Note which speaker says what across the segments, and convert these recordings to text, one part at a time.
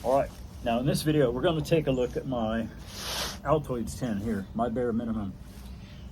Speaker 1: All right, now in this video, we're going to take a look at my Altoids 10 here, my bare minimum.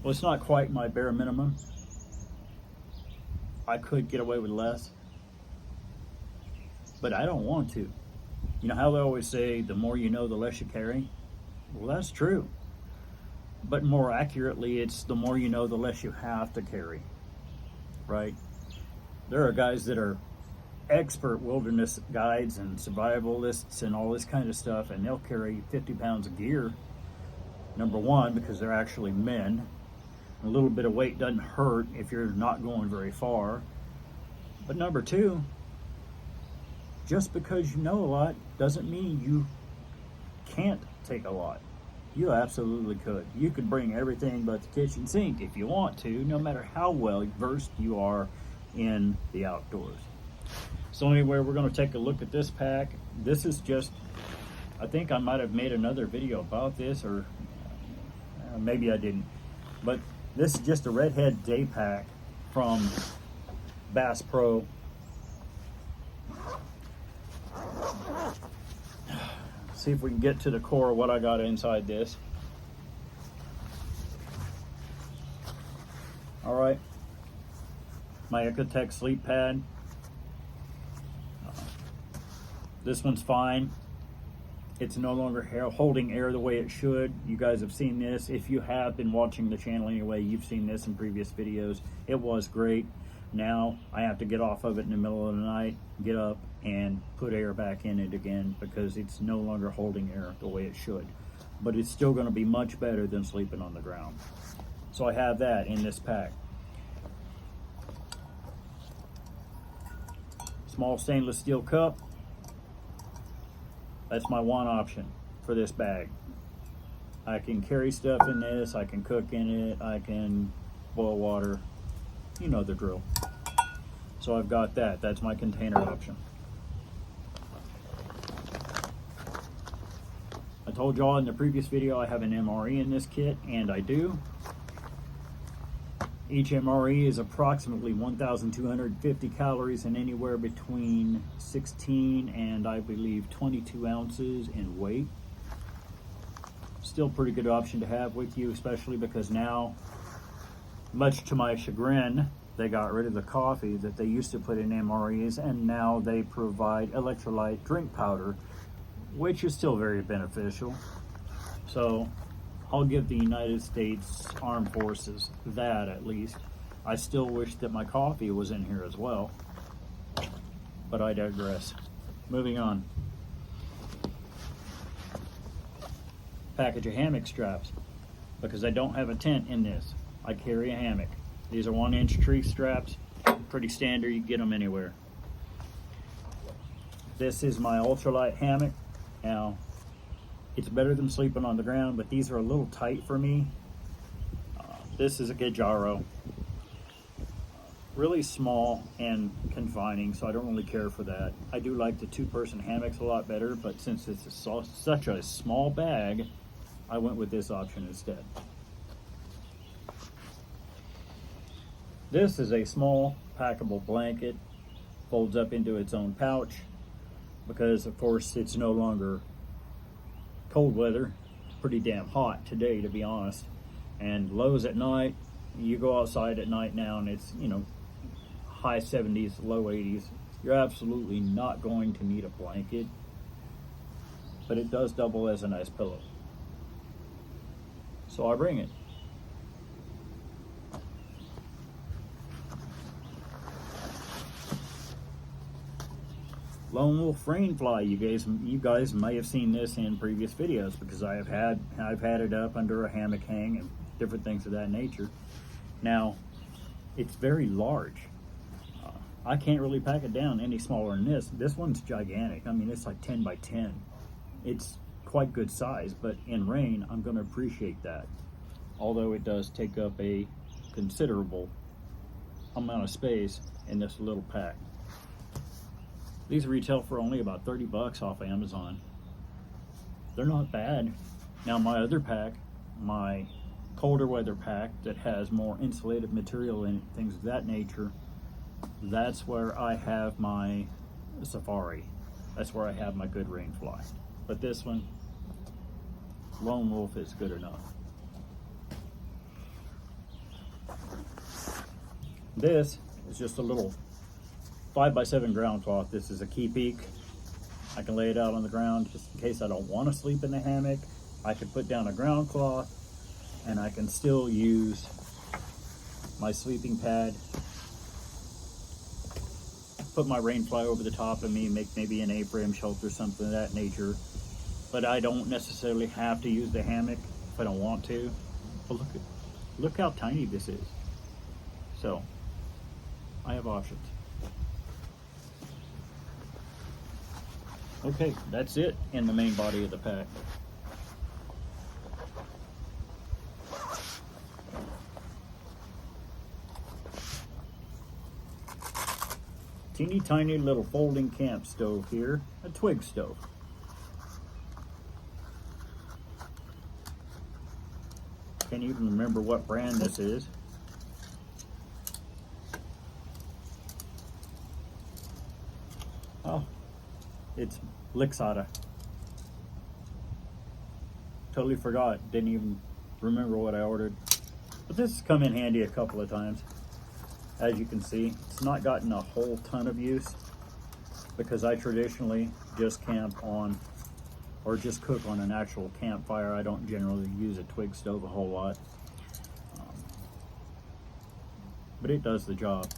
Speaker 1: Well, it's not quite my bare minimum. I could get away with less, but I don't want to. You know how they always say, the more you know, the less you carry? Well, that's true. But more accurately, it's the more you know, the less you have to carry, right? There are guys that are expert wilderness guides and survivalists and all this kind of stuff, and they'll carry 50 pounds of gear. Number one, because they're actually men. A little bit of weight doesn't hurt if you're not going very far. But number two, just because you know a lot doesn't mean you can't take a lot. You absolutely could. You could bring everything but the kitchen sink if you want to, no matter how well versed you are in the outdoors. So anyway, we're going to take a look at this pack. This is just, I think I might have made another video about this, or maybe I didn't. But this is just a redhead day pack from Bass Pro. See if we can get to the core of what I got inside this. All right, my Ecotech sleep pad. This one's fine. It's no longer holding air the way it should. You guys have seen this. If you have been watching the channel anyway, you've seen this in previous videos. It was great. Now I have to get off of it in the middle of the night, get up and put air back in it again because it's no longer holding air the way it should. But it's still going to be much better than sleeping on the ground. So I have that in this pack. Small stainless steel cup. That's my one option for this bag. I can carry stuff in this, I can cook in it, I can boil water. You know the drill. So I've got that. That's my container option. I told y'all in the previous video I have an MRE in this kit, and I do. Each MRE is approximately 1,250 calories and anywhere between 16 and I believe 22 ounces in weight. Still pretty good option to have with you, especially because now, much to my chagrin, they got rid of the coffee that they used to put in MREs, and now they provide electrolyte drink powder, which is still very beneficial. So I'll give the United States Armed Forces that, at least. I still wish that my coffee was in here as well, but I digress. Moving on. Package of hammock straps, because I don't have a tent in this. I carry a hammock. These are 1-inch tree straps, pretty standard, you can get them anywhere. This is my ultralight hammock. Now, it's better than sleeping on the ground, but these are a little tight for me. This is a Gajaro. Really small and confining, so I don't really care for that. I do like the 2-person hammocks a lot better, but since it's such a small bag, I went with this option instead. This is a small packable blanket, folds up into its own pouch, because of course it's no longer cold weather. Pretty damn hot today, to be honest, and lows at night. You go outside at night now and it's, you know, high 70s, low 80s. You're absolutely not going to need a blanket, but it does double as a nice pillow, so I bring it. Lone Wolf Rain Fly. You guys may have seen this in previous videos because I've had it up under a hammock hang and different things of that nature. Now, it's very large. I can't really pack it down any smaller than this. This one's gigantic. I mean, it's like 10 by 10. It's quite good size, but in rain, I'm going to appreciate that. Although it does take up a considerable amount of space in this little pack. These retail for only about 30 bucks off Amazon. They're not bad. Now my other pack, my colder weather pack that has more insulated material in it, things of that nature, that's where I have my Safari. That's where I have my good rain fly. But this one, Lone Wolf, is good enough. This is just a little 5x7 ground cloth. This is a key peak. I can lay it out on the ground just in case I don't want to sleep in the hammock. I can put down a ground cloth and I can still use my sleeping pad. Put my rain fly over the top of me, make maybe an A-frame shelter, something of that nature. But I don't necessarily have to use the hammock if I don't want to. But look how tiny this is. So I have options. Okay, that's it in the main body of the pack. Teeny tiny little folding camp stove here, a twig stove. Can't even remember what brand this is. Oh, it's Lixada. Totally forgot, didn't even remember what I ordered. But this has come in handy a couple of times. As you can see, it's not gotten a whole ton of use because I traditionally just camp on or just cook on an actual campfire. I don't generally use a twig stove a whole lot. But it does the job.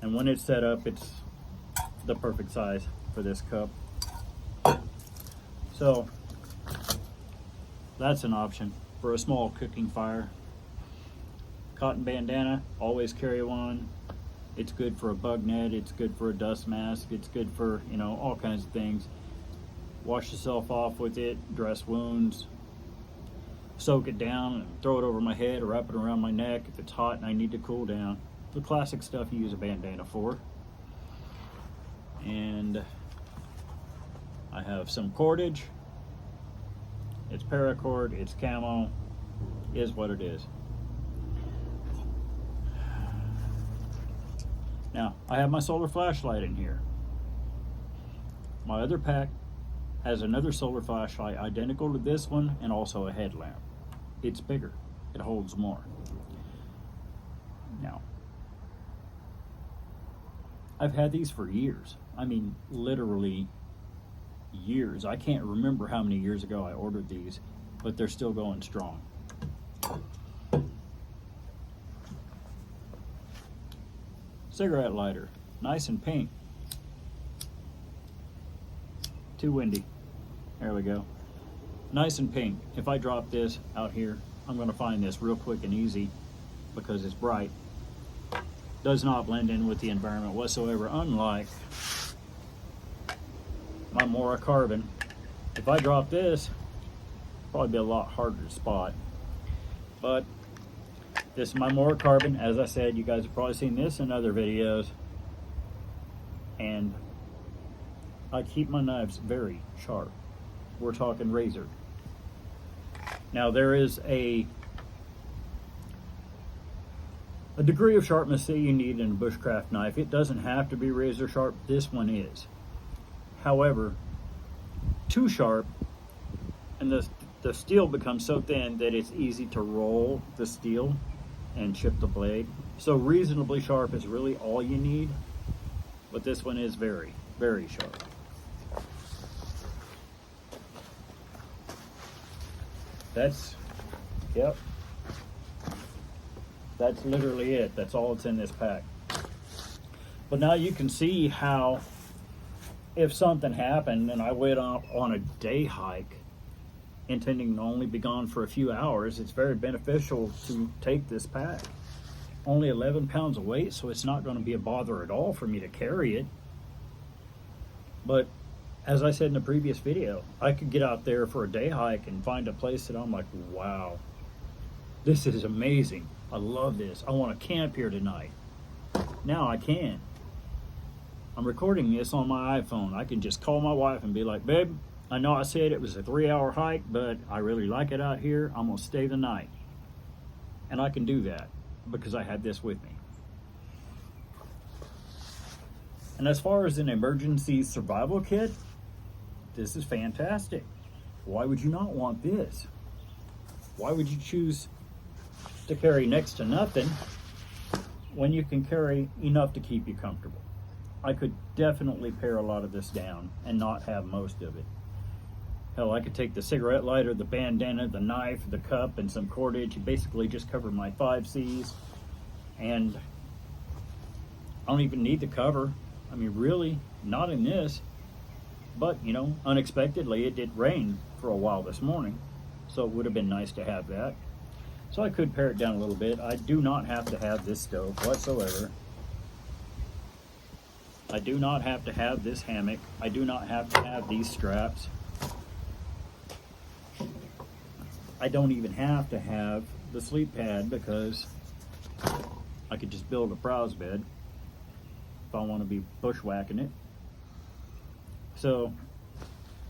Speaker 1: And when it's set up, it's the perfect size for this cup. So that's an option for a small cooking fire. Cotton bandana, always carry one. It's good for a bug net, it's good for a dust mask, it's good for, you know, all kinds of things. Wash yourself off with it, dress wounds, soak it down and throw it over my head or wrap it around my neck if it's hot and I need to cool down. The classic stuff you use a bandana for. And I have some cordage. It's paracord, it's camo, is what it is. Now, I have my solar flashlight in here. My other pack has another solar flashlight identical to this one and also a headlamp. It's bigger, it holds more. Now, I've had these for years. I mean, literally years. I can't remember how many years ago I ordered these, but they're still going strong. Cigarette lighter, nice and pink. Too windy. There we go. Nice and pink. If I drop this out here, I'm going to find this real quick and easy because it's bright. Does not blend in with the environment whatsoever, unlike my Mora Carbon. If I drop this, probably be a lot harder to spot. But this is my Mora Carbon. As I said, you guys have probably seen this in other videos. And I keep my knives very sharp. We're talking razor. Now there is a degree of sharpness that you need in a bushcraft knife. It doesn't have to be razor sharp. This one is. However, too sharp and the steel becomes so thin that it's easy to roll the steel and chip the blade. So reasonably sharp is really all you need, but this one is very, very sharp. Yep. That's literally it. That's all that's in this pack. But now you can see how if something happened and I went out on a day hike intending to only be gone for a few hours, it's very beneficial to take this pack. Only 11 pounds of weight, so it's not going to be a bother at all for me to carry it. But as I said in the previous video, I could get out there for a day hike and find a place that I'm like, wow, this is amazing. I love this. I want to camp here tonight. Now I can. I'm recording this on my iPhone. I can just call my wife and be like, babe, I know I said it was a 3-hour hike, but I really like it out here. I'm going to stay the night. And I can do that because I had this with me. And as far as an emergency survival kit, this is fantastic. Why would you not want this? Why would you choose to carry next to nothing when you can carry enough to keep you comfortable? I could definitely pare a lot of this down and not have most of it. Hell, I could take the cigarette lighter, the bandana, the knife, the cup, and some cordage, and basically just cover my 5 C's. And I don't even need the cover. I mean, really, not in this. But, you know, unexpectedly, it did rain for a while this morning, so it would have been nice to have that. So I could pare it down a little bit. I do not have to have this stove whatsoever. I do not have to have this hammock. I do not have to have these straps. I don't even have to have the sleep pad because I could just build a browse bed if I want to be bushwhacking it. So,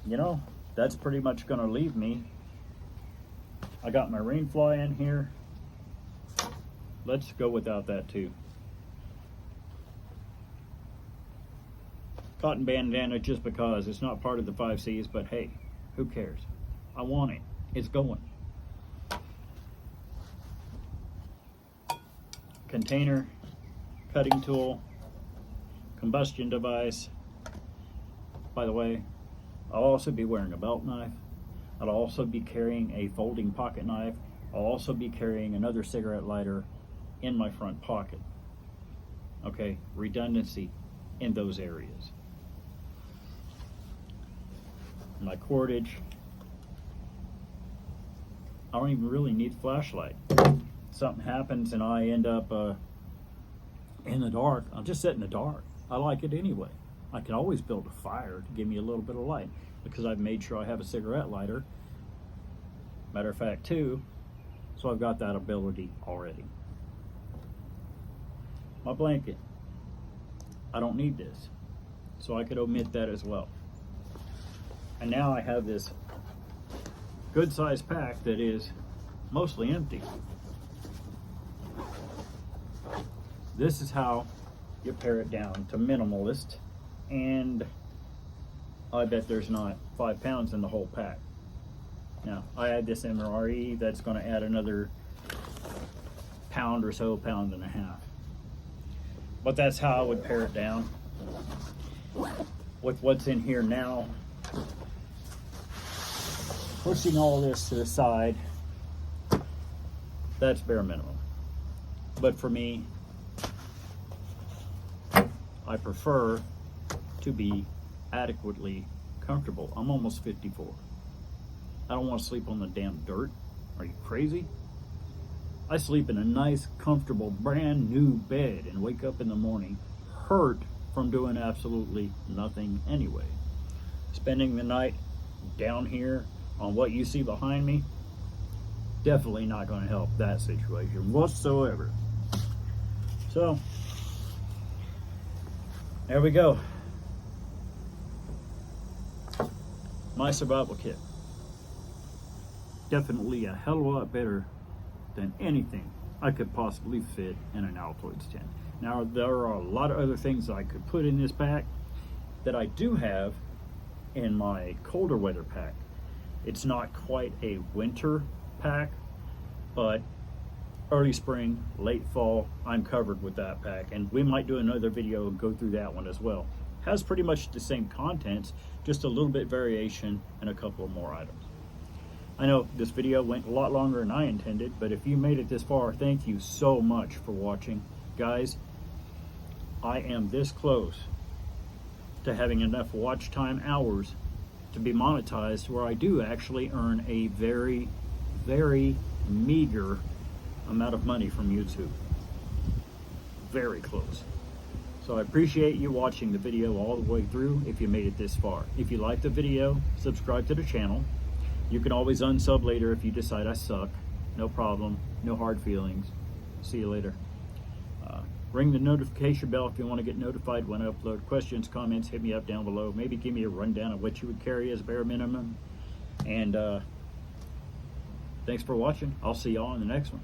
Speaker 1: you know, that's pretty much going to leave me. I got my rain fly in here. Let's go without that too. Cotton bandana just because it's not part of the 5 C's, but hey, who cares? I want it. It's going. Container, cutting tool, combustion device. By the way, I'll also be wearing a belt knife. I'll also be carrying a folding pocket knife. I'll also be carrying another cigarette lighter in my front pocket. Okay, redundancy in those areas. My cordage. I don't even really need a flashlight. Something happens and I end up in the dark, I'll just sit in the dark. I like it anyway. I can always build a fire to give me a little bit of light because I've made sure I have a cigarette lighter. Matter of fact, too, so I've got that ability already. My blanket. I don't need this, so I could omit that as well. And now I have this good sized pack that is mostly empty. This is how you pare it down to minimalist, and I bet there's not 5 pounds in the whole pack. Now, I add this MRE, that's going to add another pound or so, pound and a half. But that's how I would pare it down. With what's in here now, pushing all this to the side, that's bare minimum. But for me, I prefer to be adequately comfortable. I'm almost 54. I don't want to sleep on the damn dirt. Are you crazy? I sleep in a nice, comfortable, brand new bed and wake up in the morning hurt from doing absolutely nothing anyway. Spending the night down here on what you see behind me, definitely not going to help that situation whatsoever. So, there we go. My survival kit. Definitely a hell of a lot better than anything I could possibly fit in an Altoids tent. Now, there are a lot of other things that I could put in this pack that I do have in my colder weather pack. It's not quite a winter pack, but early spring, late fall, I'm covered with that pack, and we might do another video and go through that one as well. Has pretty much the same contents, just a little bit variation and a couple of more items. I know this video went a lot longer than I intended, but if you made it this far, thank you so much for watching. Guys, I am this close to having enough watch time hours to be monetized where I do actually earn a very, very meager amount of money from YouTube. Very close. So I appreciate you watching the video all the way through if you made it this far. If you like the video, subscribe to the channel. You can always unsub later if you decide I suck. No problem. No hard feelings. See you later. Ring the notification bell if you want to get notified when I upload. Questions, comments, hit me up down below. Maybe give me a rundown of what you would carry as bare minimum. And thanks for watching. I'll see y'all in the next one.